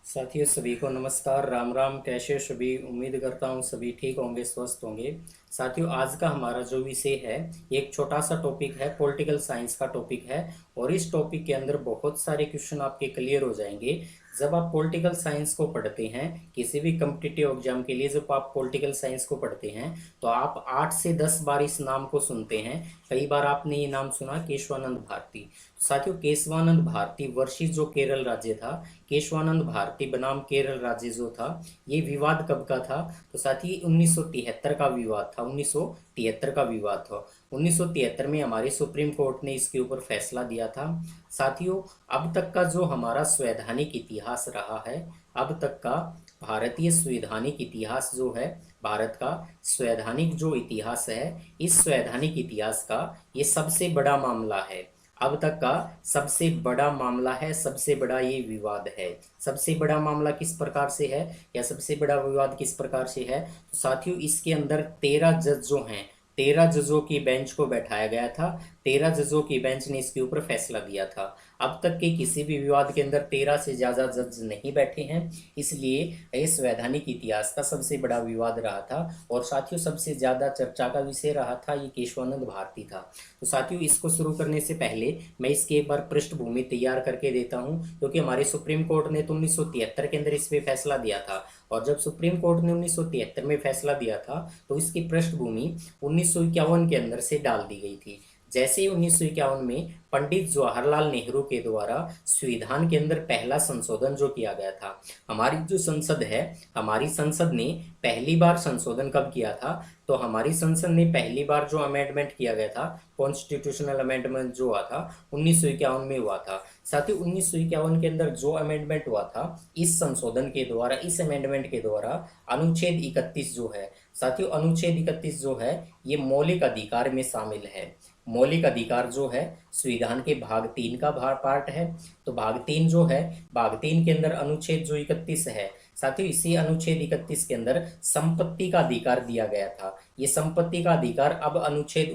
साथियों सभी को नमस्कार। राम राम। कैसे हो सभी? उम्मीद करता हूँ सभी ठीक होंगे, स्वस्थ होंगे। साथियों, आज का हमारा जो विषय है, एक छोटा सा टॉपिक है, पॉलिटिकल साइंस का टॉपिक है। और इस टॉपिक के अंदर बहुत सारे क्वेश्चन आपके क्लियर हो जाएंगे। जब आप पॉलिटिकल साइंस को पढ़ते हैं, किसी भी कम्पिटिटिव एग्जाम के लिए जब आप पॉलिटिकल साइंस को पढ़ते हैं, तो आप 8 से 10 बार इस नाम को सुनते हैं। कई बार आपने ये नाम सुना, केशवानंद भारती। साथियों, केशवानंद भारती वर्षित जो केरल राज्य था, केशवानंद भारती बनाम केरल राज्य जो था, ये विवाद कब का था? तो साथी 1973 का विवाद था। 1973 का विवाद था। 1973 में हमारी सुप्रीम कोर्ट ने इसके ऊपर फैसला दिया था। साथियों, अब तक का जो हमारा संवैधानिक इतिहास रहा है, अब तक का भारतीय संवैधानिक इतिहास जो है, भारत का संवैधानिक जो इतिहास है, इस संवैधानिक इतिहास का ये सबसे बड़ा मामला है। अब तक का सबसे बड़ा मामला है, सबसे बड़ा ये विवाद है। सबसे बड़ा मामला किस प्रकार से है, या सबसे बड़ा विवाद किस प्रकार से है? तो साथियों, इसके अंदर 13 जज जो हैं, 13 जजों की बेंच को बैठाया गया था। 13 जजों की बेंच ने इसके ऊपर फैसला दिया था। अब तक के किसी भी विवाद के अंदर 13 से ज्यादा जज नहीं बैठे हैं, इसलिए ये संवैधानिक इतिहास का सबसे बड़ा विवाद रहा था। और साथियों, सबसे ज्यादा चर्चा का विषय रहा था ये केशवानंद भारती था। तो साथियों, इसको शुरू करने से पहले मैं इसकी एक बार पृष्ठभूमि तैयार करके देता हूं, क्योंकि हमारी सुप्रीम कोर्ट ने तो 1973 के अंदर इस पे फैसला दिया था। और जब सुप्रीम कोर्ट ने 1973 में फैसला दिया था, तो इसकी पृष्ठभूमि 1951 के अंदर से डाल दी गई थी। जैसे ही 1951 में पंडित जवाहरलाल नेहरू के द्वारा संविधान के अंदर पहला संशोधन जो किया गया था, हमारी जो संसद है, हमारी संसद ने पहली बार संशोधन कब किया था? तो हमारी संसद ने पहली बार जो अमेंडमेंट किया गया था, कॉन्स्टिट्यूशनल अमेंडमेंट जो हुआ था, 1951 में हुआ था। साथ ही 1951 के अंदर जो अमेंडमेंट हुआ था, इस संशोधन के द्वारा, इस अमेंडमेंट के द्वारा अनुच्छेद 31 जो है, साथियों अनुच्छेद 31 जो है, ये मौलिक अधिकार में शामिल है। मौलिक अधिकार जो है, संविधान के भाग 3 का पार्ट है। तो भाग 3 जो है, भाग 3 के अंदर अनुच्छेद जो 31 है, साथियों इसी अनुच्छेद 31 के अंदर संपत्ति का अधिकार दिया गया था। ये संपत्ति का अधिकार अब अनुच्छेद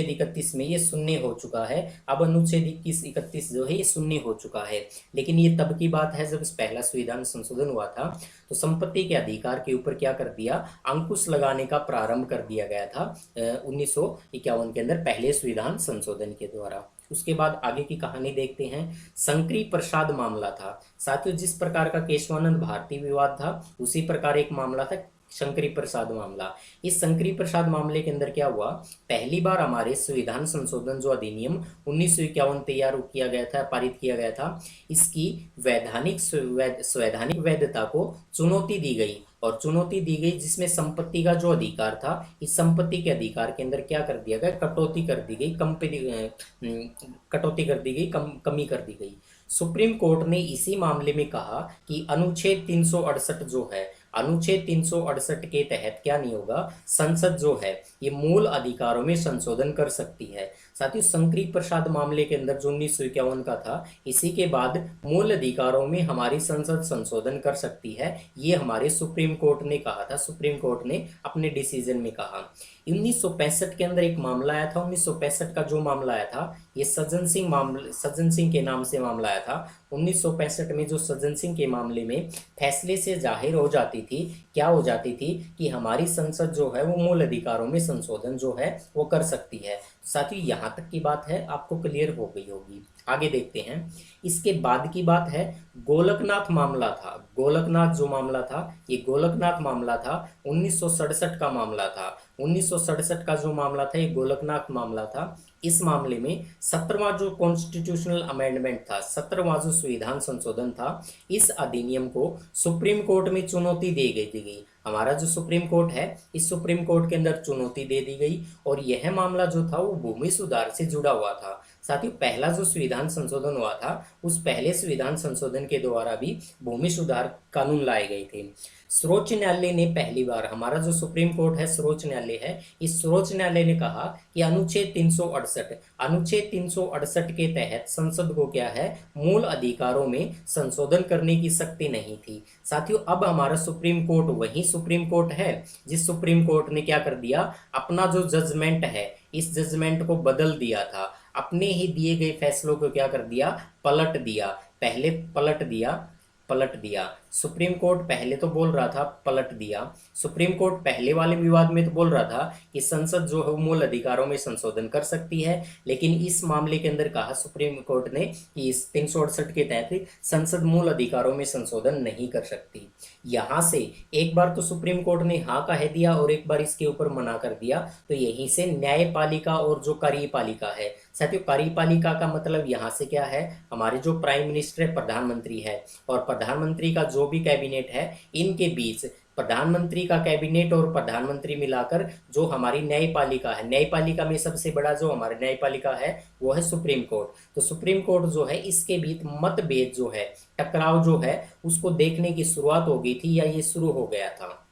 31 में ये शून्य हो चुका है। अब अनुच्छेद 31 जो है, ये शून्य हो चुका है। लेकिन ये तब की बात है जब पहला संविधान संशोधन हुआ था, तो संपत्ति के अधिकार के ऊपर क्या कर दिया, अंकुश लगाने का प्रारंभ कर दिया गया था 1951 के अंदर पहले संविधान संशोधन के द्वारा। उसके बाद आगे की कहानी देखते हैं। शंकरी प्रसाद मामला था। साथियों, जिस प्रकार का केशवानंद भारती विवाद था, उसी प्रकार एक मामला था शंकरी प्रसाद मामला। इस शंकरी प्रसाद मामले के अंदर क्या हुआ, पहली बार हमारे संविधान संशोधन जो अधिनियम 1951 तैयार किया गया था, पारित किया गया था, इसकी संवैधानिक वैधता को चुनौती दी गई। और चुनौती दी गई जिसमें संपत्ति का जो अधिकार था, इस संपत्ति के अधिकार के अंदर क्या कर दिया गया, कटौती कर दी गई, कटौती कर दी गई, कमी कर दी गई। सुप्रीम कोर्ट ने इसी मामले में कहा कि अनुच्छेद 368 जो है, अनुच्छेद 368 के तहत क्या नहीं होगा, संसद जो है ये मूल अधिकारों में संशोधन कर सकती है। साथियों, शंकरी प्रसाद मामले के अंदर जो 1951 का था, इसी के बाद मूल अधिकारों में हमारी संसद संशोधन कर सकती है, ये हमारे सुप्रीम कोर्ट ने कहा था। सुप्रीम कोर्ट ने अपने डिसीजन में कहा। 1965 के अंदर एक मामला आया था। 1965 का जो मामला आया था, ये सज्जन सिंह के नाम से मामला आया था। 1965 में जो सज्जन सिंह के मामले में फैसले से जाहिर हो जाती थी, क्या हो जाती थी, कि हमारी संसद जो है वो मूल अधिकारों में संशोधन जो है वो कर सकती है। साथियों, यहाँ तक की बात है आपको क्लियर हो गई होगी। आगे देखते हैं। इसके बाद की बात है, गोलकनाथ मामला था। गोलकनाथ जो मामला था, ये गोलकनाथ मामला था, 1967 का मामला था। 1967 का जो मामला था, ये गोलकनाथ मामला था। इस मामले में 17वां जो कॉन्स्टिट्यूशनल अमेंडमेंट था, 17वां जो संविधान संशोधन था, इस अधिनियम को सुप्रीम कोर्ट में चुनौती दी गई। हमारा जो सुप्रीम कोर्ट है, इस सुप्रीम कोर्ट के अंदर चुनौती दे दी गई। और यह मामला जो था वो भूमि सुधार से जुड़ा हुआ था। साथियों, पहला जो संविधान संशोधन हुआ था, उस पहले संविधान संशोधन के द्वारा भी भूमि सुधार कानून लाए गए थे। सर्वोच्च न्यायालय ने पहली बार, हमारा जो सुप्रीम कोर्ट है सर्वोच्च न्यायालय है, इस सर्वोच्च न्यायालय ने कहा कि अनुच्छेद 368 के तहत संसद को क्या है, मूल अधिकारों में संशोधन करने की शक्ति नहीं थी। साथियों, अब हमारा सुप्रीम कोर्ट वही सुप्रीम कोर्ट है जिस सुप्रीम कोर्ट ने क्या कर दिया, अपना जो जजमेंट है, इस जजमेंट को बदल दिया था। अपने ही दिए गए फैसलों को क्या कर दिया, पलट दिया। पहले पलट दिया, पलट दिया। सुप्रीम कोर्ट पहले तो बोल रहा था पलट दिया। सुप्रीम कोर्ट पहले वाले विवाद में तो बोल रहा था कि संसद जो है मूल अधिकारों में संशोधन कर सकती है, लेकिन इस मामले के अंदर कहा सुप्रीम कोर्ट ने कि इस 368 के तहत संसद मूल अधिकारों में संशोधन नहीं कर सकती। यहां से एक बार तो सुप्रीम कोर्ट ने हाँ कह दिया और एक बार इसके ऊपर मना कर दिया। तो यहीं से न्यायपालिका और जो कार्यपालिका है, साथियों कार्यपालिका का मतलब यहाँ से क्या है, हमारे जो प्राइम मिनिस्टर है, प्रधानमंत्री है, और प्रधानमंत्री का जो भी कैबिनेट है, इनके बीच प्रधानमंत्री का कैबिनेट और प्रधानमंत्री मिलाकर जो हमारी न्यायपालिका है, न्यायपालिका में सबसे बड़ा जो हमारी न्यायपालिका है वो है सुप्रीम कोर्ट। तो सुप्रीम कोर्ट जो है इसके बीच मतभेद जो है, टकराव जो है, उसको देखने की शुरुआत हो गई थी या ये शुरू हो गया था।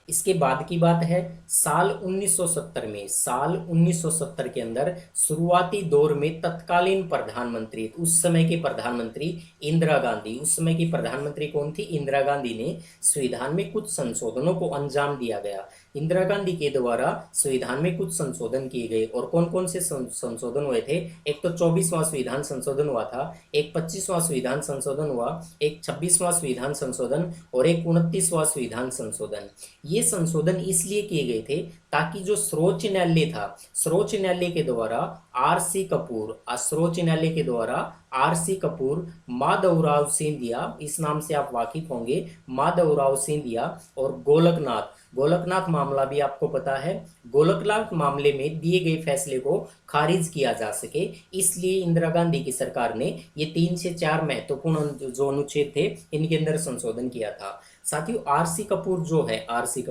इसके बाद की बात है साल 1970 में, साल 1970 के अंदर शुरुआती दौर में तत्कालीन प्रधानमंत्री, उस समय के प्रधानमंत्री इंदिरा गांधी, उस समय की प्रधानमंत्री कौन थी, इंदिरा गांधी ने संविधान में कुछ संशोधनों को अंजाम दिया गया। इंदिरा गांधी के द्वारा संविधान में कुछ संशोधन किए गए और कौन कौन से संशोधन हुए थे, एक तो 24वां संविधान संशोधन हुआ था, एक 25वां संविधान संशोधन हुआ, एक 26वां संविधान संशोधन और एक 29वां संविधान संशोधन। ये संशोधन इसलिए किए गए थे ताकि जो सर्वोच्च न्यायालय था, सर्वोच्च न्यायालय के द्वारा आरसी कपूर, सर्वोच्च न्यायालय के द्वारा आरसी कपूर, माधवराव सिंधिया, इस नाम से आप वाकिफ होंगे, माधवराव सिंधिया और गोलकनाथ, गोलकनाथ मामला भी आपको पता है, गोलकनाथ मामले में दिए गए फैसले को खारिज किया जा सके, इसलिए इंदिरा गांधी की सरकार ने ये 3 से 4 महत्वपूर्ण जो अनुच्छेद थे इनके अंदर संशोधन किया था। साथियों आरसी कपूर जो है, आरसी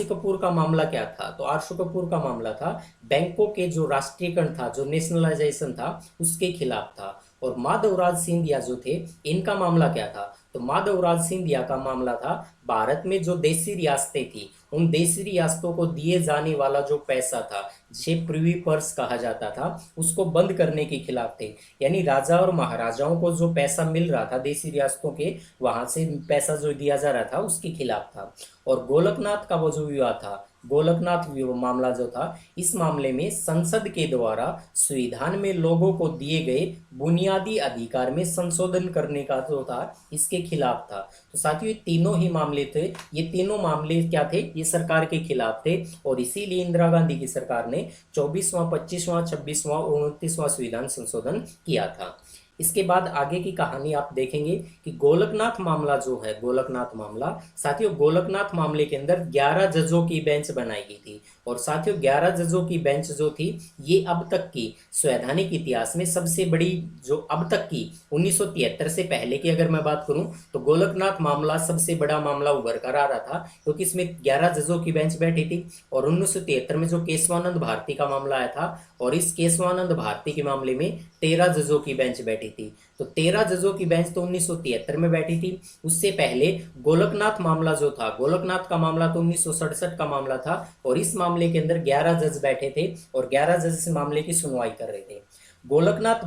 कपूर का मामला क्या था, तो आरसी कपूर का मामला था बैंकों के जो राष्ट्रीयकरण था, जो नेशनलाइजेशन था, उसके खिलाफ था। और माधवराज सिंधिया जो थे, इनका मामला क्या था, तो माधवराज सिंधिया का मामला था भारत में जो देशी रियासतें थी, उन देशी रियासतों को दिए जाने वाला जो पैसा था, जिसे प्रिवी पर्स कहा जाता था, उसको बंद करने के खिलाफ थे। यानी राजा और महाराजाओं को जो पैसा मिल रहा था देशी रियासतों के, वहां से पैसा जो दिया जा रहा था उसके खिलाफ था। और गोलकनाथ का वो जो विवाद था, गोलकनाथ मामला जो था, इस मामले में संसद के द्वारा संविधान में लोगों को दिए गए बुनियादी अधिकार में संशोधन करने का जो था, इसके खिलाफ था। तो साथियों ये तीनों ही मामले थे, ये तीनों मामले क्या थे, ये सरकार के खिलाफ थे और इसीलिए इंदिरा गांधी की सरकार ने 24वां, 25वां, 26वां और 29वां संविधान संशोधन किया था। इसके बाद आगे की कहानी आप देखेंगे कि गोलकनाथ मामला जो है, गोलकनाथ मामला, साथियों गोलकनाथ मामले के अंदर 11 जजों की बेंच बनाई गई थी। और साथियों 11 जजों की बेंच जो थी, ये अब तक की संवैधानिक इतिहास में सबसे बड़ी, जो अब तक की 1973 से पहले की अगर मैं बात करूं, तो गोलकनाथ मामला सबसे बड़ा मामला उभर कर आ रहा था, क्योंकि इसमें 11 जजों की बेंच बैठी थी। और 1973 में जो केशवानंद भारती का मामला आया था, और इस केशवानंद भारती के मामले में 13 जजों की बेंच बैठी थी। तो 13 जजों की बेंच तो 1973 में बैठी थी। उससे पहले गोलकनाथ मामला जो था, गोलकनाथ का मामला तो 1967 का मामला था, और इस मामले के अंदर 11 जज बैठे थे और 11 जज इस मामले की सुनवाई कर रहे थे। गोलकनाथ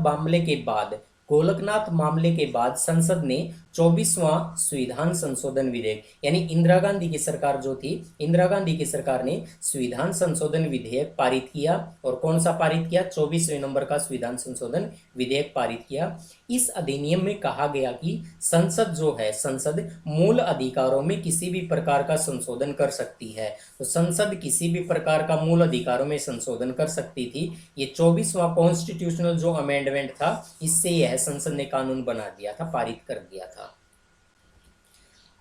मामले के बाद संसद ने 24वां संविधान संशोधन विधेयक, यानी इंदिरा गांधी की सरकार जो थी, इंदिरा गांधी की सरकार ने संविधान संशोधन विधेयक पारित किया। और कौन सा पारित किया, 24वें नंबर का संविधान संशोधन विधेयक पारित किया। इस अधिनियम में कहा गया कि संसद जो है, संसद मूल अधिकारों में किसी भी प्रकार का संशोधन कर सकती है। तो संसद किसी भी प्रकार का मूल अधिकारों में संशोधन कर सकती थी। ये 24वां कॉन्स्टिट्यूशनल जो अमेंडमेंट था, इससे यह संसद ने कानून बना दिया था, पारित कर दिया था।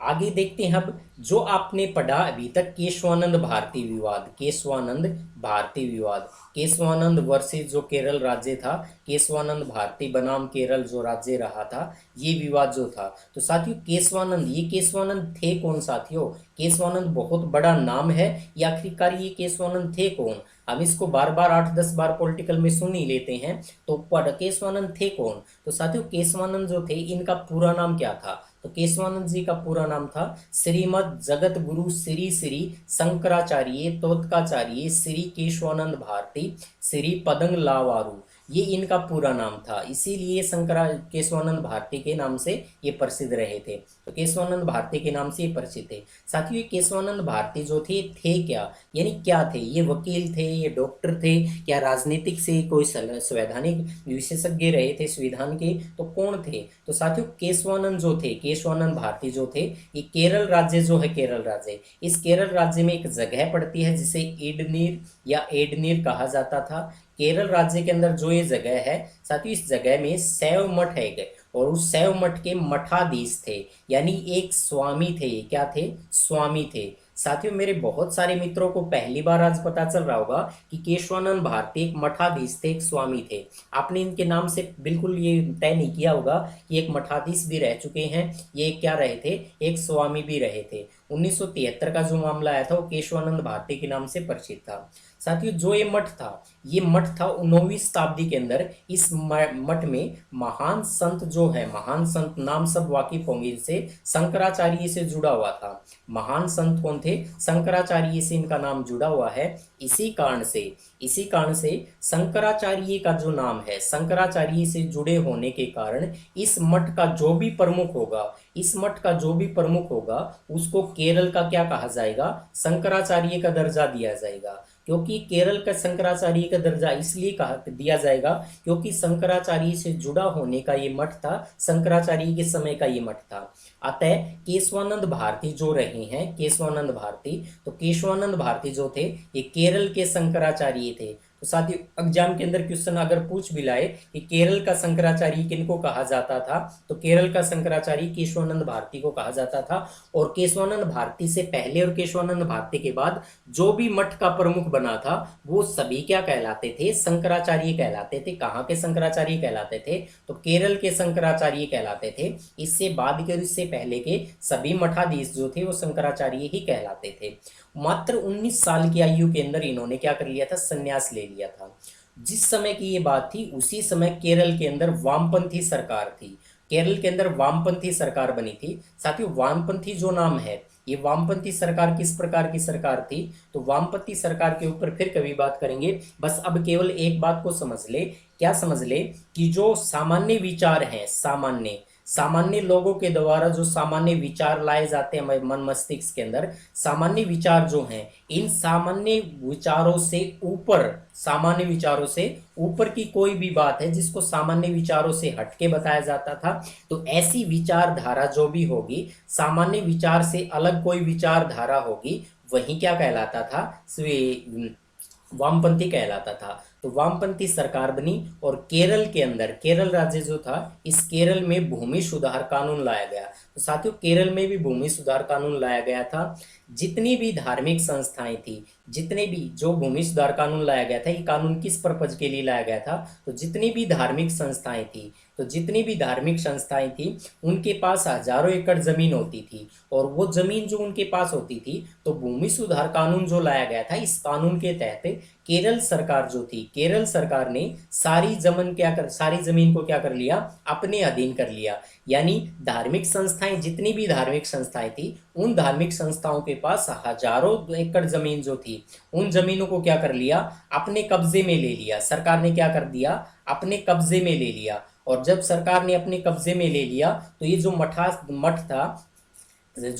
आगे देखते हैं अब, जो आपने पढ़ा अभी तक केशवानंद भारती विवाद, केशवानंद भारती विवाद, केशवानंद वर्सेस जो केरल राज्य था, केशवानंद भारती बनाम केरल जो राज्य रहा था, ये विवाद जो था। तो साथियों केशवानंद, ये केशवानंद थे कौन साथियों, केशवानंद बहुत बड़ा नाम है, या आखिरकार ये केशवानंद थे कौन, हम इसको बार बार 8-10 बार पॉलिटिकल में सुन ही लेते हैं। तो केशवानंद थे कौन, तो साथियों केशवानंद जो थे, इनका पूरा नाम क्या था, तो केशवानंद जी का पूरा नाम था श्रीमद जगत गुरु श्री श्री शंकराचार्य तोतकाचार्य श्री केशवानंद भारती श्री पदंग लावारू, ये इनका पूरा नाम था, इसीलिए शंकरा केशवानंद भारती के नाम से ये प्रसिद्ध रहे थे। तो केशवानंद भारती के नाम से ये परिचित थे। साथियों, ये केशवानंद भारती जो थे क्या, यानी क्या थे? ये वकील थे, ये डॉक्टर थे, क्या राजनीतिक से कोई संवैधानिक विशेषज्ञ रहे थे संविधान के? तो कौन थे? तो साथियों, केशवानंद जो थे, केशवानंद भारती जो थे, ये केरल राज्य जो है, केरल राज्य, इस केरल राज्य में एक जगह पड़ती है जिसे इडनीर या एडनीर कहा जाता था। केरल राज्य के अंदर जो ये जगह है साथियों, इस जगह में शैव मठ है और उस शैव मठ के मठाधीश थे, यानी एक स्वामी थे। ये क्या थे? स्वामी थे। साथियों, मेरे बहुत सारे मित्रों को पहली बार आज पता चल रहा होगा कि केशवानंद भारती एक मठाधीश थे, एक स्वामी थे। आपने इनके नाम से बिल्कुल ये तय नहीं किया होगा कि एक मठाधीश भी रह चुके हैं, ये क्या रहे थे? एक स्वामी भी रहे थे। 1973 का जो मामला आया था वो केशवानंद भारती के नाम से परिचित था। साथियों, जो ये मठ था, ये मठ था 9वीं शताब्दी के अंदर। इस मठ में महान संत जो है, महान संत नाम सब वाकिफ होंगे इनसे, शंकराचार्य से जुड़ा हुआ था। महान संत कौन थे? शंकराचार्य से इनका नाम जुड़ा हुआ है। इसी कारण से शंकराचार्य का जो नाम है, शंकराचार्य से जुड़े होने के कारण इस मठ का जो भी प्रमुख होगा, इस मठ का जो भी प्रमुख होगा उसको केरल का क्या कहा जाएगा? शंकराचार्य का दर्जा दिया जाएगा। क्योंकि केरल का शंकराचार्य का दर्जा इसलिए कहा दिया जाएगा क्योंकि शंकराचार्य से जुड़ा होने का ये मठ था, शंकराचार्य के समय का ये मठ था। अतः केशवानंद भारती जो रहे हैं, केशवानंद भारती, तो केशवानंद भारती जो थे ये केरल के शंकराचार्य थे। तो साथियों, एग्जाम के अंदर क्वेश्चन अगर पूछ भी लाए कि केरल का शंकराचार्य किनको कहा जाता था, तो केरल का शंकराचार्य केशवानंद भारती को कहा जाता था। और केशवानंद भारती से पहले और केशवानंद भारती के बाद जो भी मठ का प्रमुख बना था वो सभी क्या कहलाते थे? शंकराचार्य कहलाते थे। कहाँ के शंकराचार्य कहलाते थे? तो केरल के शंकराचार्य कहलाते थे। इससे बाद के और इससे पहले के सभी मठाधीश जो थे वो शंकराचार्य ही कहलाते थे। मात्र 19 साल की आयु के अंदर इन्होंने क्या कर लिया था? संन्यास ले लिया था। जिस समय की ये बात थी उसी समय केरल के अंदर वामपंथी सरकार थी, केरल के अंदर वामपंथी सरकार बनी थी। साथियों, वामपंथी जो नाम है, ये वामपंथी सरकार किस प्रकार की सरकार थी? तो वामपंथी सरकार के ऊपर फिर कभी बात करेंगे। बस अब केवल एक बात को समझ ले। क्या समझ ले? कि जो सामान्य विचार हैं, सामान्य लोगों के द्वारा जो सामान्य विचार लाए जाते हैं मन मस्तिष्क के अंदर, सामान्य विचार जो हैं, इन सामान्य विचारों से ऊपर, सामान्य विचारों से ऊपर की कोई भी बात है जिसको सामान्य विचारों से हटके बताया जाता था, तो ऐसी विचारधारा जो भी होगी, सामान्य विचार से अलग कोई विचारधारा होगी, वही क्या कहलाता था? वामपंथी कहलाता था। तो वामपंथी सरकार बनी और केरल के अंदर, केरल राज्य जो था, इस केरल में भूमि सुधार कानून लाया गया। तो साथियों, केरल में भी भूमि सुधार कानून लाया गया था। जितनी भी धार्मिक संस्थाएं थी, जितने भी जो भूमि सुधार कानून लाया गया था, ये कानून किस पर्पज के लिए लाया गया था? तो जितनी भी धार्मिक संस्थाएं थी, तो जितनी भी धार्मिक संस्थाएं थी उनके पास हजारों एकड़ जमीन होती थी, और वो जमीन जो उनके पास होती थी, तो भूमि सुधार कानून जो लाया गया था, इस कानून के तहत केरल सरकार जो थी, केरल सरकार ने सारी जमीन को क्या कर लिया? अपने अधीन कर लिया। यानी धार्मिक संस्थाएं, जितनी भी धार्मिक संस्थाएं थी, उन धार्मिक संस्थाओं के पास हजारों एकड़ जमीन जो थी, उन जमीनों को क्या कर लिया? अपने कब्जे में ले लिया। सरकार ने क्या कर दिया? अपने कब्जे में ले लिया। और जब सरकार ने अपने कब्जे में ले लिया तो ये जो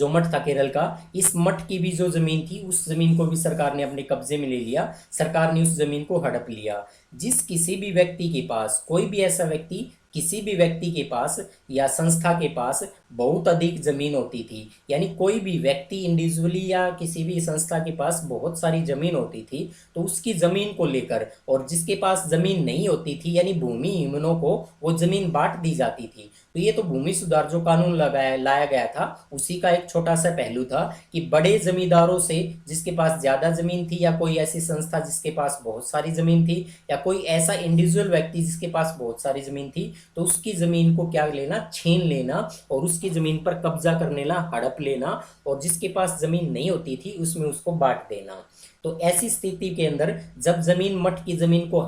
मठ था केरल का, इस मठ की भी जो जमीन थी उस जमीन को भी सरकार ने अपने कब्जे में ले लिया। सरकार ने उस जमीन को हड़प लिया। जिस किसी भी व्यक्ति के पास, कोई भी ऐसा व्यक्ति, किसी भी व्यक्ति के पास या संस्था के पास बहुत अधिक जमीन होती थी, यानी कोई भी व्यक्ति इंडिविजुअली या किसी भी संस्था के पास बहुत सारी जमीन होती थी, तो उसकी जमीन को लेकर, और जिसके पास जमीन नहीं होती थी यानी भूमिहीनों को वो जमीन बांट दी जाती थी। तो ये तो भूमि सुधार जो कानून लाया गया था उसी का एक छोटा सा पहलू था कि बड़े जमींदारों से, जिसके पास ज्यादा जमीन थी, या कोई ऐसी संस्था जिसके पास बहुत सारी जमीन थी, या कोई ऐसा इंडिविजुअल व्यक्ति जिसके पास बहुत सारी जमीन थी, तो उसकी जमीन को क्या लेना? छीन लेना, और उसकी जमीन पर कब्जा कर लेना, हड़प लेना, और जिसके पास जमीन नहीं होती थी उसमें उसको बांट देना। तो ऐसी स्थिति के अंदर जब जमीन, मठ की जमीन को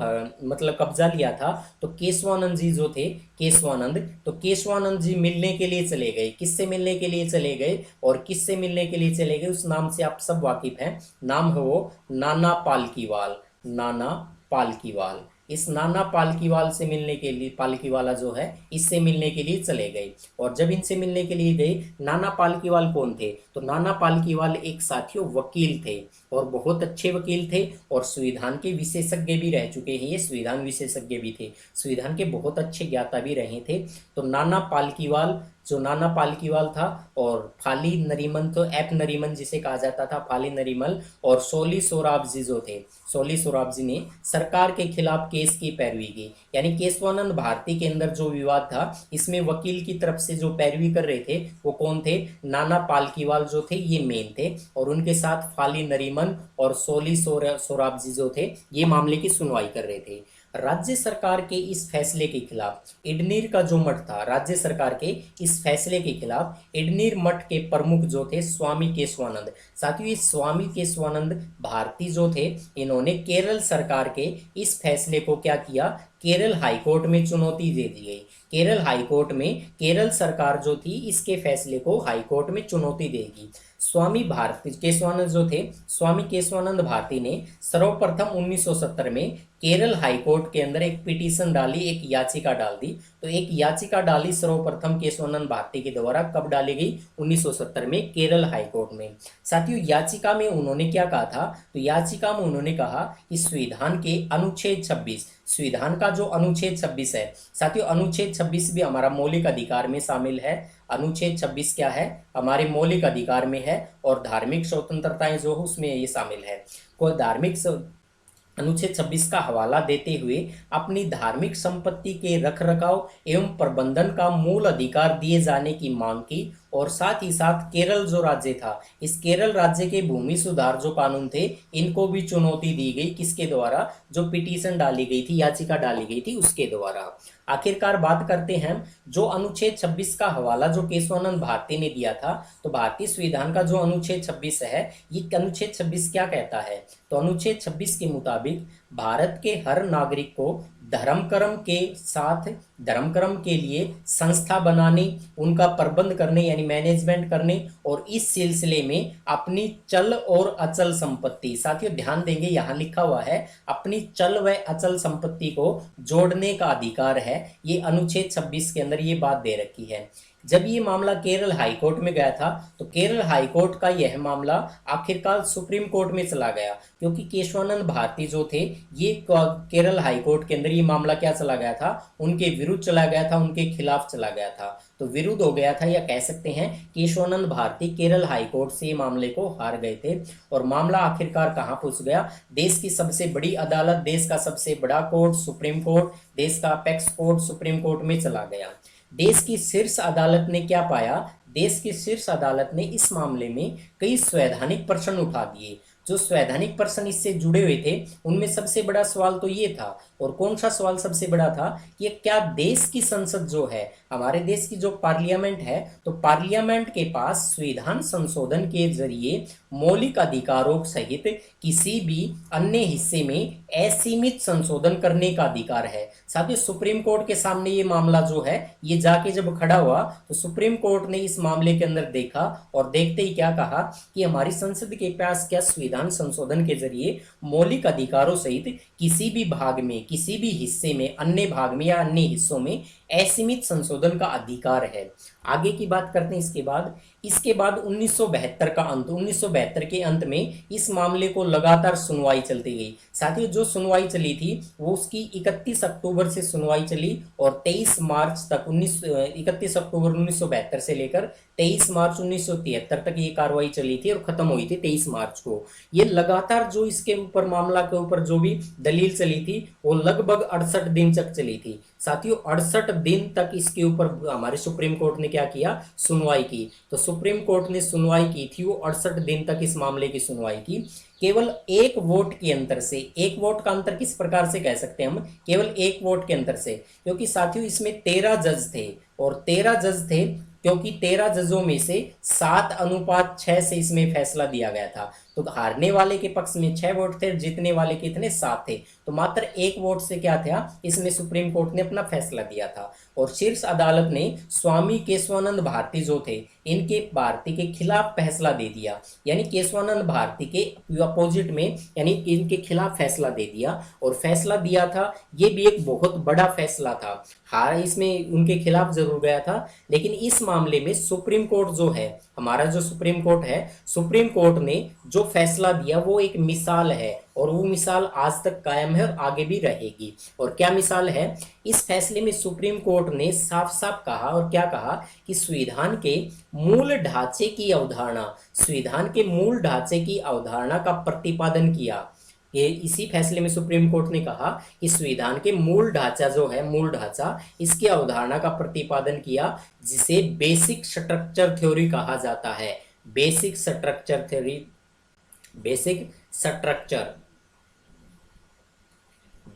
मतलब कब्जा लिया था, तो केशवानंद जी जो थे, केशवानंद जी मिलने के लिए चले गए। किससे मिलने के लिए चले गए? और किससे मिलने के लिए चले गए उस नाम से आप सब वाकिफ हैं। नाम है वो नाना पालकीवाल, नाना पालकीवाल। इस नाना पालकीवाल से मिलने के लिए, पालकीवाला जो है इससे मिलने के लिए चले गए। और जब इनसे मिलने के लिए गए, नाना पालकीवाल कौन थे, तो नाना पालकीवाल एक साथियों वकील थे और बहुत अच्छे वकील थे और संविधान के विशेषज्ञ भी रह चुके हैं, ये संविधान विशेषज्ञ भी थे, संविधान के बहुत अच्छे ज्ञाता भी रहे थे। तो नाना पालकीवाल, जो नाना पालकीवाल था, और फाली नरीमन, तो एप नरीमन जिसे कहा जाता था, फाली नरीमल, और सोली सोराबजी जो थे, सोली सोराबजी ने सरकार के खिलाफ केस की पैरवी की। यानी केशवानंद भारती के अंदर जो विवाद था, इसमें वकील की तरफ से जो पैरवी कर रहे थे वो कौन थे, नाना पालकीवाल जो थे ये मेन थे, और उनके साथ फाली नरीमन और सोली सोराबजी जो थे ये मामले की सुनवाई कर रहे थे। राज्य सरकार के इस फैसले के खिलाफ इडनीर का जो मठ था, राज्य सरकार के इस फैसले के खिलाफ इडनीर मठ के प्रमुख जो थे स्वामी केशवानंद, साथियों इस स्वामी केशवानंद भारती जो थे, इन्होंने केरल सरकार के इस फैसले को क्या किया, केरल हाईकोर्ट में चुनौती दे दी गई। केरल हाईकोर्ट में केरल सरकार जो थी इसके फैसले को हाईकोर्ट में चुनौती देगी। स्वामी भारती केशवानंद जो थे, स्वामी केशवानंद भारती ने सर्वप्रथम 1970 में केरल हाईकोर्ट के अंदर एक पिटीशन डाली, एक याचिका डाल दी। तो एक याचिका डाली सर्वप्रथम केशवानंद भारती के द्वारा, कब डाली गई, 1970 में केरल हाईकोर्ट में। साथियों याचिका में उन्होंने क्या कहा था, तो याचिका में उन्होंने कहा कि संविधान के अनुच्छेद 26, संविधान का जो अनुच्छेद 26 है, साथियों अनुच्छेद 26 भी हमारा मौलिक अधिकार में शामिल है। अनुच्छेद 26 क्या है, हमारे मौलिक अधिकार में है, और धार्मिक स्वतंत्रताएं जो उसमें ये शामिल है। कोई धार्मिक अनुच्छेद 26 का हवाला देते हुए अपनी धार्मिक संपत्ति के रखरखाव एवं प्रबंधन का मूल अधिकार दिए जाने की मांग की, और साथ ही साथ केरल जो राज्य था, इस केरल राज्य के भूमि सुधार जो कानून थे इनको भी चुनौती दी गई, किसके द्वारा, जो पिटीशन डाली गई थी, याचिका डाली गई थी उसके द्वारा। आखिरकार बात करते हैं, जो अनुच्छेद 26 का हवाला जो केशवानंद भारती ने दिया था, तो भारतीय संविधान का जो अनुच्छेद 26 है, ये अनुच्छेद 26 क्या कहता है, तो अनुच्छेद 26 के मुताबिक भारत के हर नागरिक को धर्मक्रम के साथ, धर्मक्रम के लिए संस्था बनाने, उनका प्रबंध करने यानी मैनेजमेंट करने, और इस सिलसिले में अपनी चल और अचल संपत्ति, साथियों ध्यान देंगे यहाँ लिखा हुआ है अपनी चल व अचल संपत्ति को जोड़ने का अधिकार है, ये अनुच्छेद 26 के अंदर ये बात दे रखी है। जब ये मामला केरल हाईकोर्ट में गया था, तो केरल हाईकोर्ट का यह मामला आखिरकार सुप्रीम कोर्ट में चला गया, क्योंकि केशवानंद भारती जो थे ये केरल हाईकोर्ट के अंदर ये मामला क्या चला गया था, उनके विरुद्ध चला गया था, उनके खिलाफ चला गया था, तो विरुद्ध हो गया था, या कह सकते हैं केशवानंद भारती केरल हाईकोर्ट से मामले को हार गए थे। और मामला आखिरकार कहाँ पहुंच गया, देश की सबसे बड़ी अदालत, देश का सबसे बड़ा कोर्ट सुप्रीम कोर्ट, देश का अपेक्स कोर्ट सुप्रीम कोर्ट में चला गया। देश की शीर्ष अदालत ने क्या पाया, देश की शीर्ष अदालत ने इस मामले में कई संवैधानिक प्रश्न उठा दिए। जो संवैधानिक प्रश्न इससे जुड़े हुए थे उनमें सबसे बड़ा सवाल तो ये था, और कौन सा सवाल सबसे बड़ा था, कि क्या देश की संसद जो है, हमारे देश की जो पार्लियामेंट है, तो पार्लियामेंट के पास संविधान संशोधन के जरिए मौलिक अधिकारों सहित किसी भी अन्य हिस्से में असीमित संशोधन करने का अधिकार है। साथ ही सुप्रीम कोर्ट के सामने ये मामला जो है ये जाके जब खड़ा हुआ, तो सुप्रीम कोर्ट ने इस मामले के अंदर देखा, और देखते ही क्या कहा कि हमारी संसद के पास क्या संविधान संशोधन के जरिए मौलिक अधिकारों सहित किसी भी भाग में, किसी भी हिस्से में, अन्य भाग में या अन्य हिस्सों में असीमित संशोधन का अधिकार है। आगे की बात करते हैं इसके बाद 1972 का अंत, 1972 के अंत में इस मामले को लगातार सुनवाई चलती गई। साथियों जो सुनवाई चली थी वो उसकी 31 अक्टूबर से सुनवाई चली, और 23 मार्च तक 31 अक्टूबर 1972 से लेकर 23 मार्च 1973 तक ये कार्रवाई चली थी, और खत्म हुई थी 23 मार्च को। ये लगातार जो इसके ऊपर मामला के ऊपर जो भी दलील चली थी वो लगभग 68 दिन तक चली थी। साथियों 68 दिन तक इसके ऊपर हमारे सुप्रीम कोर्ट ने क्या किया, सुनवाई की। तो सुप्रीम कोर्ट ने सुनवाई की थी, वो 68 दिन तक इस मामले की सुनवाई की। केवल एक वोट के अंतर से, एक वोट का अंतर किस प्रकार से कह सकते हैं हम, केवल एक वोट के अंतर से, क्योंकि साथियों इसमें 13 जज थे, और 13 जज थे क्योंकि 13 जजों में से 7:6 से इसमें फैसला दिया गया था। तो हारने वाले के पक्ष में 6 वोट थे, जीतने वाले कितने 7 थे। तो मात्र 1 वोट से क्या था, इसमें सुप्रीम कोर्ट ने अपना फैसला दिया था। और शीर्ष अदालत ने स्वामी केशवानंद भारती जो थे, इनके भारती के खिलाफ फैसला दे दिया, यानी केशवानंद भारती के अपोजिट में, यानी इनके खिलाफ फैसला दे दिया। और फैसला दिया था, ये भी एक बहुत बड़ा फैसला था। हार इसमें उनके खिलाफ जरूर गया था, लेकिन इस मामले में सुप्रीम कोर्ट जो है, हमारा जो सुप्रीम कोर्ट है, सुप्रीम कोर्ट ने जो फैसला दिया वो एक मिसाल है, और वो मिसाल आज तक कायम है और आगे भी रहेगी। और क्या मिसाल है, इस फैसले में सुप्रीम कोर्ट ने साफ साफ कहा, और क्या कहा, कि संविधान के मूल ढांचे की अवधारणा, संविधान के मूल ढांचे की अवधारणा का प्रतिपादन किया। ये इसी फैसले में सुप्रीम कोर्ट ने कहा कि संविधान के मूल ढांचा जो है, मूल ढांचा, इसकी अवधारणा का प्रतिपादन किया, जिसे बेसिक स्ट्रक्चर थ्योरी कहा जाता है। Basic structure theory, basic structure,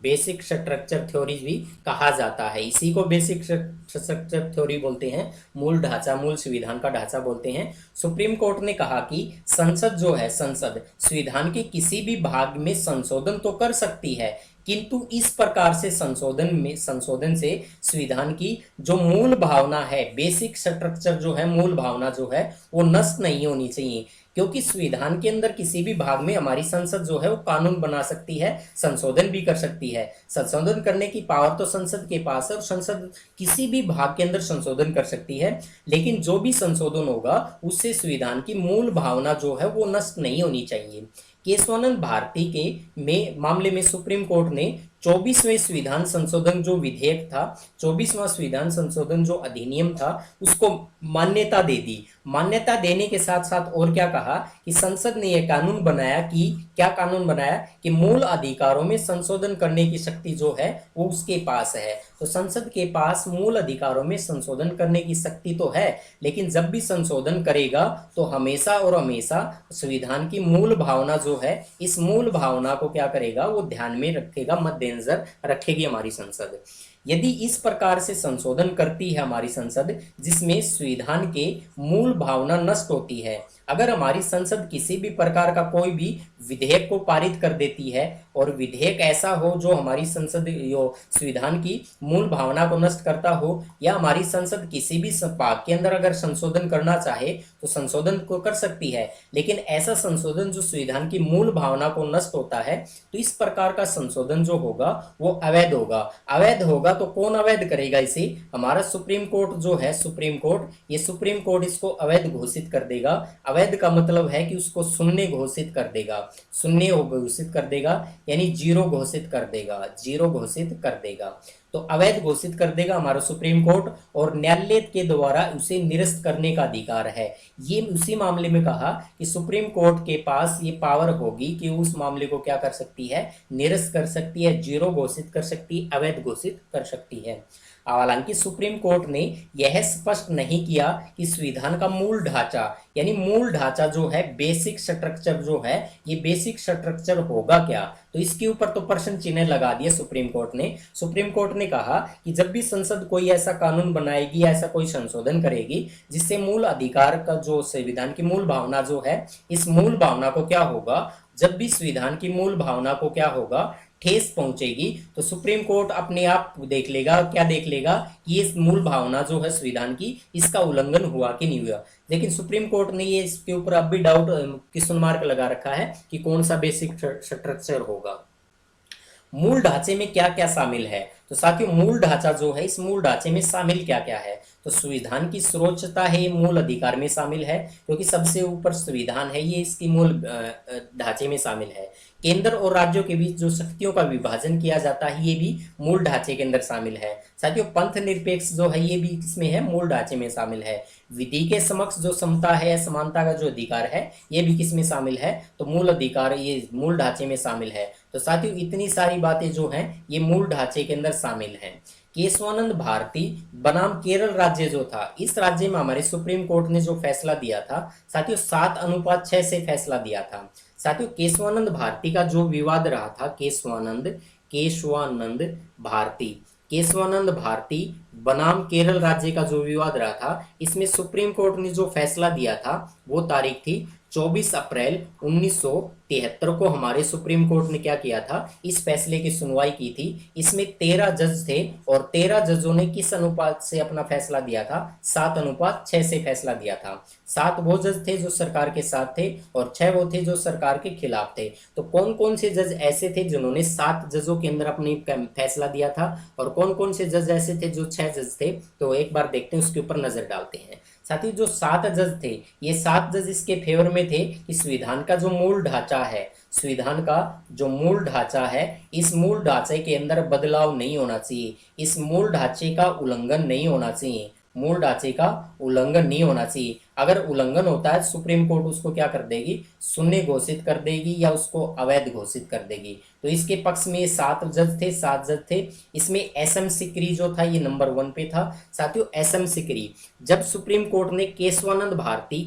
basic structure theory भी कहा जाता है। इसी को बेसिक स्ट्रक्चर थ्योरी बोलते हैं, मूल ढांचा, मूल संविधान का ढांचा बोलते हैं। सुप्रीम कोर्ट ने कहा कि संसद जो है, संसद संविधान के किसी भी भाग में संशोधन तो कर सकती है, किंतु इस प्रकार से संशोधन से संविधान की जो मूल भावना है, बेसिक स्ट्रक्चर जो है, मूल भावना जो है, वो नष्ट नहीं होनी चाहिए। क्योंकि संविधान के अंदर किसी भी भाग में हमारी संसद जो है वो कानून बना सकती है, संशोधन भी कर सकती है। संशोधन करने की पावर तो संसद के पास है, और संसद किसी भी भाग के अंदर संशोधन कर सकती है, लेकिन जो भी संशोधन होगा उससे संविधान की मूल भावना जो है वो नष्ट नहीं होनी चाहिए। केशवानंद भारती के मामले में सुप्रीम कोर्ट ने 24वें संविधान संशोधन जो विधेयक था, 24वां संविधान संशोधन जो अधिनियम था, उसको मान्यता दे दी। मान्यता देने के साथ साथ और क्या कहा, कि संसद ने यह कानून बनाया, कि क्या कानून बनाया, कि मूल अधिकारों में संशोधन करने की शक्ति जो है वो उसके पास है। तो संसद के पास मूल अधिकारों में संशोधन करने की शक्ति तो है, लेकिन जब भी संशोधन करेगा तो हमेशा और हमेशा संविधान की मूल भावना जो है, इस मूल भावना को क्या करेगा, वो ध्यान में रखेगा, मद्देनजर रखेगी हमारी संसद। यदि इस प्रकार से संशोधन करती है हमारी संसद, जिसमें संविधान के मूल भावना नष्ट होती है, अगर हमारी संसद किसी भी प्रकार का कोई भी विधेयक को पारित कर देती है, और विधेयक ऐसा हो जो हमारी संसद संविधान की मूल भावना को नष्ट करता हो, या हमारी संसद किसी भी भाग के अंदर अगर संशोधन करना चाहे तो संशोधन को कर सकती है, लेकिन ऐसा संशोधन जो संविधान की मूल भावना को नष्ट होता है, तो इस प्रकार का संशोधन जो होगा वो अवैध होगा। अवैध होगा तो कौन अवैध करेगा इसे, हमारा सुप्रीम कोर्ट जो है, सुप्रीम कोर्ट, ये सुप्रीम कोर्ट इसको अवैध घोषित कर देगा। अवैध का मतलब है कि उसको शून्य घोषित कर देगा, शून्य घोषित कर देगा, यानी जीरो घोषित कर देगा, जीरो घोषित कर देगा। तो अवैध घोषित कर देगा हमारा सुप्रीम कोर्ट, और न्यायालय के द्वारा उसे निरस्त करने का अधिकार है। ये उसी मामले में कहा कि सुप्रीम कोर्ट के पास ये पावर होगी कि उस मामले को क्या कर सकती है, निरस्त कर सकती है, जीरो घोषित कर सकती है, अवैध घोषित कर सकती है। हालांकि सुप्रीम कोर्ट ने यह स्पष्ट नहीं किया कि संविधान का मूल ढांचा, यानी मूल ढांचा जो है, बेसिक स्ट्रक्चर जो है, ये बेसिक स्ट्रक्चर होगा क्या, तो इसके ऊपर तो प्रश्न चिन्ह लगा दिया सुप्रीम कोर्ट ने। सुप्रीम कोर्ट ने कहा कि जब भी संसद कोई ऐसा कानून बनाएगी, ऐसा कोई संशोधन करेगी जिससे मूल अधिकार का जो संविधान की मूल भावना जो है, इस मूल भावना को क्या होगा, जब भी संविधान की मूल भावना को क्या होगा, ठेस पहुंचेगी, तो सुप्रीम कोर्ट अपने आप देख लेगा, क्या देख लेगा, कि ये मूल भावना जो है संविधान की, इसका उल्लंघन हुआ कि नहीं हुआ। लेकिन सुप्रीम कोर्ट ने ये इसके ऊपर अब भी डाउट, क्वेश्चन मार्क लगा रखा है कि कौन सा बेसिक स्ट्रक्चर होगा। मूल ढांचे में क्या क्या शामिल है, तो साथियों मूल ढांचा जो है, इस मूल ढांचे में शामिल क्या क्या है, तो संविधान की सर्वोच्चता है, मूल अधिकार में शामिल है, क्योंकि सबसे ऊपर संविधान है, ये इसकी मूल ढांचे में शामिल है। केंद्र और राज्यों के बीच जो शक्तियों का विभाजन किया जाता है, ये भी मूल ढांचे के अंदर शामिल है। साथियों पंथ निरपेक्ष जो है, ये भी किसमें है, मूल ढांचे में शामिल है। विधि के समक्ष जो समता है, समानता का जो अधिकार है, ये भी किसमें शामिल है, तो मूल अधिकार, ये मूल ढांचे में शामिल है। तो साथियों इतनी सारी बातें जो हैं, ये मूल ढांचे के अंदर शामिल हैं। केशवानंद भारती बनाम केरल राज्य जो था, इस राज्य में हमारे सुप्रीम कोर्ट ने जो फैसला दिया था साथियों, 7:6 से फैसला दिया था। साथियों केशवानंद भारती का जो विवाद रहा था, केशवानंद भारती बनाम केरल राज्य का जो विवाद रहा था, इसमें सुप्रीम कोर्ट ने जो फैसला दिया था वो तारीख थी 24 अप्रैल 1973 को हमारे सुप्रीम कोर्ट ने क्या किया था, इस फैसले की सुनवाई की थी। इसमें 13 जज थे और 13 जजों ने किस अनुपात से अपना फैसला दिया था, 7:6 से फैसला दिया था। 7 वो जज थे जो सरकार के साथ थे और 6 वो थे जो सरकार के खिलाफ थे। तो कौन कौन से जज ऐसे थे जिन्होंने 7 जजों के अंदर अपनी फैसला दिया था और कौन कौन से जज ऐसे थे जो 6 जज थे, तो एक बार देखते हैं, उसके ऊपर नजर डालते हैं। साथ ही जो 7 जज थे, ये 7 जज इसके फेवर में थे कि संविधान का जो मूल ढांचा है, संविधान का जो मूल ढांचा है, इस मूल ढांचे के अंदर बदलाव नहीं होना चाहिए, इस मूल ढांचे का उल्लंघन नहीं होना चाहिए, मूल ढांचे का उल्लंघन नहीं होना चाहिए। अगर उल्लंघन होता है सुप्रीम कोर्ट उसको क्या कर देगी, शून्य घोषित कर देगी या उसको अवैध घोषित कर देगी। तो इसके पक्ष में 7 जज थे, 7 जज थे। इसमें एस एम सिकरी जो था ये नंबर 1 पे था। साथियों एस एम सिकरी, जब सुप्रीम कोर्ट ने केशवानंद भारती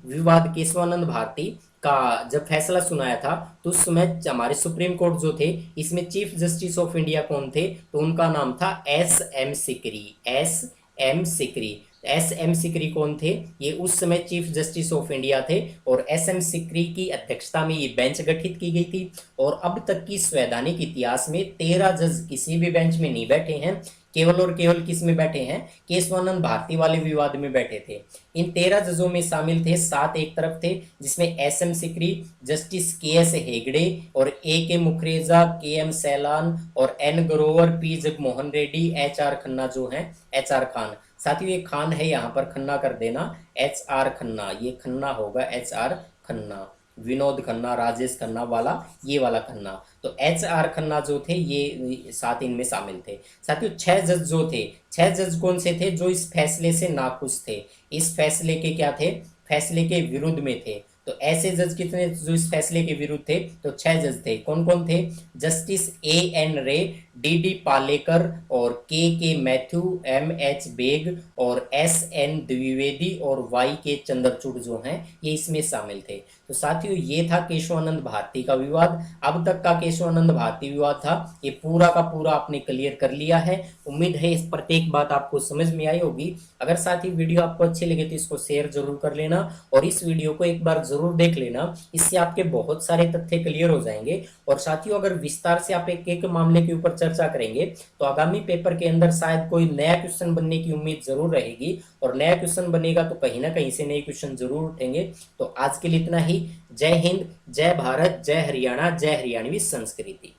विवाद, केशवानंद भारती का जब फैसला सुनाया था, तो उस समय हमारे सुप्रीम कोर्ट जो थे, इसमें चीफ जस्टिस ऑफ इंडिया कौन थे, तो उनका नाम था S M Sikri. S M Sikri, S M Sikri कौन थे, ये उस समय चीफ जस्टिस ऑफ इंडिया थे और एस एम सिकरी की अध्यक्षता में ये बेंच गठित की गई थी। और अब तक की संवैधानिक इतिहास में 13 जज किसी भी बेंच में नहीं बैठे हैं, केवल और केवल किस में बैठे हैं, केशवानंद भारती वाले विवाद में बैठे थे। इन 13 जजों में शामिल थे 7 एक तरफ थे, जिसमें S M Sikri, justice K S Hegde और A K Mukherjea, K M Shelat और N Grover, P Jaganmohan Reddy, H R Khanna जो हैं, एच आर खान। साथियों ये खान है, यहाँ पर खन्ना कर देना, एच आर खन्ना, ये खन्ना होगा एच आर खन्ना, विनोद खन्ना, राजेश खन्ना वाला, ये वाला खन्ना। तो एच आर खन्ना जो थे ये 7 इनमें शामिल थे। साथियों 6 जज जो थे, 6 जज कौन से थे, जो इस फैसले से नाखुश थे, इस फैसले के क्या थे, फैसले के विरुद्ध में थे। तो ऐसे जज कितने जो इस फैसले के विरुद्ध थे, तो 6 जज थे। कौन कौन थे, जस्टिस ए एन रे, डी डी पालेकर और के मैथ्यू, एम एच बेग और एस एन द्विवेदी और वाई के चंद्रचूड़ जो हैं, ये इसमें शामिल थे। तो साथियों ये था केशवानंद भारती का विवाद। अब तक का केशवानंद भारती विवाद था, ये पूरा का पूरा आपने क्लियर कर लिया है। उम्मीद है इस प्रत्येक बात आपको समझ में आई होगी। अगर साथी वीडियो आपको अच्छी लगे तो इसको शेयर जरूर कर लेना और इस वीडियो को एक बार जरूर देख लेना, इससे आपके बहुत सारे तथ्य क्लियर हो जाएंगे। और साथियों अगर विस्तार से आप एक एक मामले के ऊपर चर्चा करेंगे तो आगामी पेपर के अंदर शायद कोई नया क्वेश्चन बनने की उम्मीद जरूर रहेगी, और नया क्वेश्चन बनेगा तो कहीं ना कहीं से नए क्वेश्चन जरूर उठेंगे। तो आज के लिए इतना ही। जय हिंद, जय भारत, जय हरियाणा, जय हरियाणवी संस्कृति।